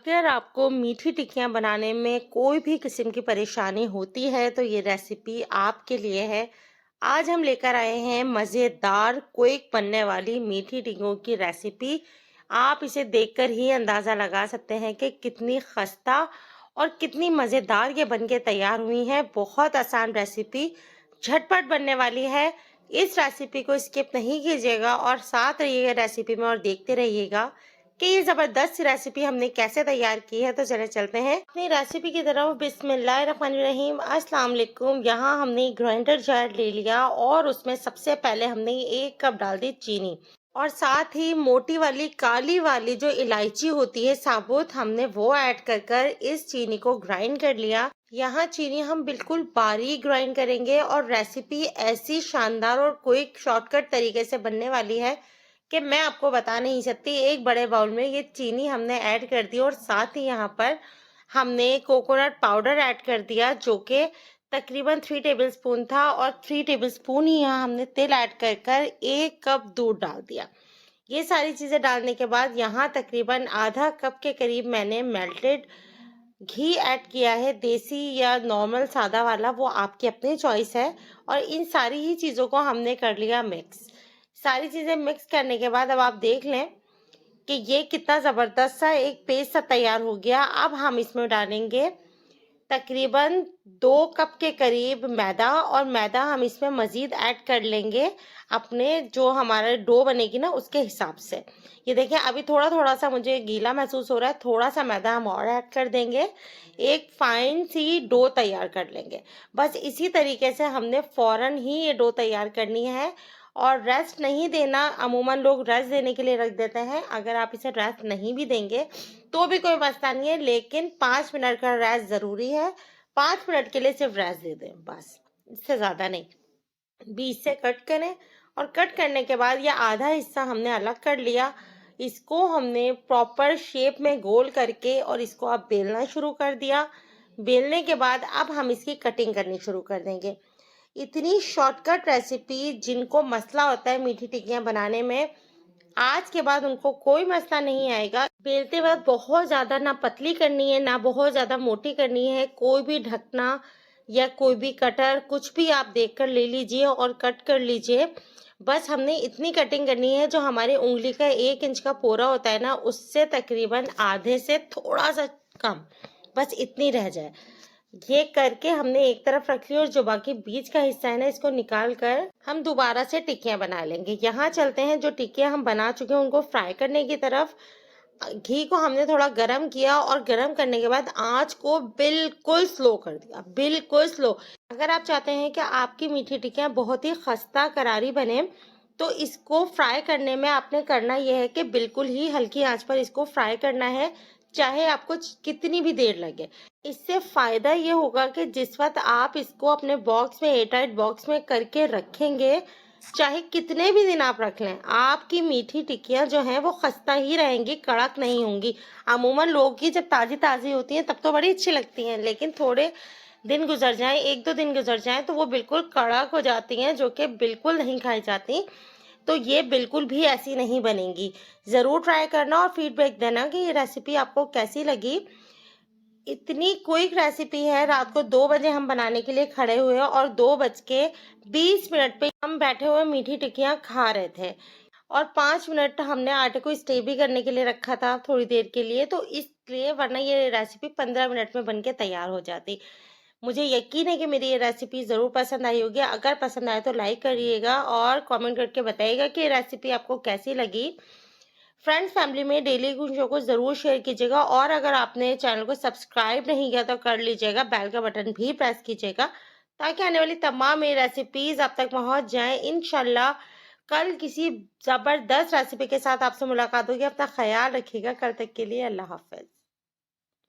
अगर आपको मीठी टिक्कियाँ बनाने में कोई भी किस्म की परेशानी होती है तो ये रेसिपी आपके लिए है। आज हम लेकर आए हैं मज़ेदार क्विक बनने वाली मीठी टिक्कियों की रेसिपी। आप इसे देखकर ही अंदाज़ा लगा सकते हैं कि कितनी खस्ता और कितनी मज़ेदार ये बनके तैयार हुई हैं। बहुत आसान रेसिपी, झटपट बनने वाली है। इस रेसिपी को स्किप नहीं कीजिएगा और साथ रहिएगा रेसिपी में और देखते रहिएगा कि ये जबरदस्त रेसिपी हमने कैसे तैयार की है। तो चले चलते हैं अपनी रेसिपी की तरफ। बिस्मिल्लाहिर्रहमानिर्रहीम, अस्सलाम वालेकुम। यहाँ हमने ग्राइंडर जार ले लिया और उसमें सबसे पहले हमने 1 कप डाल दी चीनी और साथ ही मोटी वाली काली वाली जो इलायची होती है साबुत, हमने वो ऐड कर कर इस चीनी को ग्राइंड कर लिया। यहाँ चीनी हम बिल्कुल बारीक ग्राइंड करेंगे और रेसिपी ऐसी शानदार और क्विक शॉर्टकट तरीके से बनने वाली है कि मैं आपको बता नहीं सकती। एक बड़े बाउल में ये चीनी हमने ऐड कर दी और साथ ही यहाँ पर हमने कोकोनट पाउडर ऐड कर दिया जो कि तकरीबन 3 टेबलस्पून था और 3 टेबलस्पून ही यहाँ हमने तेल ऐड कर कर 1 कप दूध डाल दिया। ये सारी चीज़ें डालने के बाद यहाँ तकरीबन आधा कप के करीब मैंने मेल्टेड घी ऐड किया है, देसी या नॉर्मल सादा वाला, वो आपकी अपनी चॉइस है। और इन सारी ही चीज़ों को हमने कर लिया मिक्स। सारी चीज़ें मिक्स करने के बाद अब आप देख लें कि ये कितना ज़बरदस्त सा एक पेस्ट सा तैयार हो गया। अब हम इसमें डालेंगे तकरीबन 2 कप के करीब मैदा और मैदा हम इसमें मज़ीद ऐड कर लेंगे अपने जो हमारा डो बनेगी ना उसके हिसाब से। ये देखिए अभी थोड़ा थोड़ा सा मुझे गीला महसूस हो रहा है, थोड़ा सा मैदा हम और ऐड कर देंगे। एक फाइन सी डो तैयार कर लेंगे। बस इसी तरीके से हमने फ़ौरन ही ये डो तैयार करनी है और रेस्ट नहीं देना। अमूमन लोग रेस्ट देने के लिए रख देते हैं, अगर आप इसे रेस्ट नहीं भी देंगे तो भी कोई मसला नहीं है, लेकिन 5 मिनट का रेस्ट ज़रूरी है। 5 मिनट के लिए सिर्फ रेस्ट दे दें बस, इससे ज़्यादा नहीं। बीच से कट करें और कट करने के बाद यह आधा हिस्सा हमने अलग कर लिया। इसको हमने प्रॉपर शेप में गोल करके और इसको आप बेलना शुरू कर दिया। बेलने के बाद अब हम इसकी कटिंग करनी शुरू कर देंगे। इतनी शॉर्टकट रेसिपी, जिनको मसला होता है मीठी टिक्कियाँ बनाने में, आज के बाद उनको कोई मसला नहीं आएगा। बेलते वक्त बहुत ज़्यादा ना पतली करनी है ना बहुत ज़्यादा मोटी करनी है। कोई भी ढकना या कोई भी कटर कुछ भी आप देखकर ले लीजिए और कट कर लीजिए। बस हमने इतनी कटिंग करनी है जो हमारी उंगली का 1 इंच का पोरा होता है ना, उससे तकरीबन आधे से थोड़ा सा कम, बस इतनी रह जाए। ये करके हमने एक तरफ रख लिया और जो बाकी बीच का हिस्सा है ना, इसको निकाल कर हम दोबारा से टिक्कियाँ बना लेंगे। यहाँ चलते हैं, जो टिक्कियाँ हम बना चुके हैं उनको फ्राई करने की तरफ। घी को हमने थोड़ा गरम किया और गरम करने के बाद आंच को बिल्कुल स्लो कर दिया, बिल्कुल स्लो। अगर आप चाहते हैं कि आपकी मीठी टिक्कियाँ बहुत ही खस्ता करारी बने तो इसको फ्राई करने में आपने करना यह है कि बिल्कुल ही हल्की आंच पर इसको फ्राई करना है, चाहे आपको कितनी भी देर लगे। इससे फायदा ये होगा कि जिस वक्त आप इसको अपने बॉक्स में, एयरटाइट बॉक्स में करके रखेंगे, चाहे कितने भी दिन आप रख लें, आपकी मीठी टिक्कियाँ जो हैं वो खस्ता ही रहेंगी, कड़क नहीं होंगी। अमूमन लोग की जब ताज़ी ताज़ी होती हैं तब तो बड़ी अच्छी लगती हैं, लेकिन थोड़े दिन गुजर जाएं, 1-2 दिन गुजर जाएं तो वो बिल्कुल कड़क हो जाती हैं, जो कि बिल्कुल नहीं खाई जाती। तो ये बिल्कुल भी ऐसी नहीं बनेंगी। ज़रूर ट्राई करना और फीडबैक देना कि ये रेसिपी आपको कैसी लगी। इतनी क्विक रेसिपी है। रात को 2 बजे हम बनाने के लिए खड़े हुए और 2:20 पे हम बैठे हुए मीठी टिक्कियाँ खा रहे थे और 5 मिनट हमने आटे को स्टे भी करने के लिए रखा था थोड़ी देर के लिए, तो इसलिए, वरना ये रेसिपी 15 मिनट में बनके तैयार हो जाती। मुझे यकीन है कि मेरी ये रेसिपी ज़रूर पसंद आई होगी। अगर पसंद आए तो लाइक करिएगा और कमेंट करके बताइएगा कि ये रेसिपी आपको कैसी लगी। फ्रेंड्स फैमिली में डेली कुछ शो को ज़रूर शेयर कीजिएगा और अगर आपने चैनल को सब्सक्राइब नहीं किया तो कर लीजिएगा, बेल का बटन भी प्रेस कीजिएगा ताकि आने वाली तमाम ये रेसिपीज़ आप तक पहुंच जाएं। इंशाल्लाह कल किसी ज़बरदस्त रेसिपी के साथ आपसे मुलाकात होगी। अपना ख्याल रखिएगा। कल तक के लिए अल्लाह हाफ़िज़।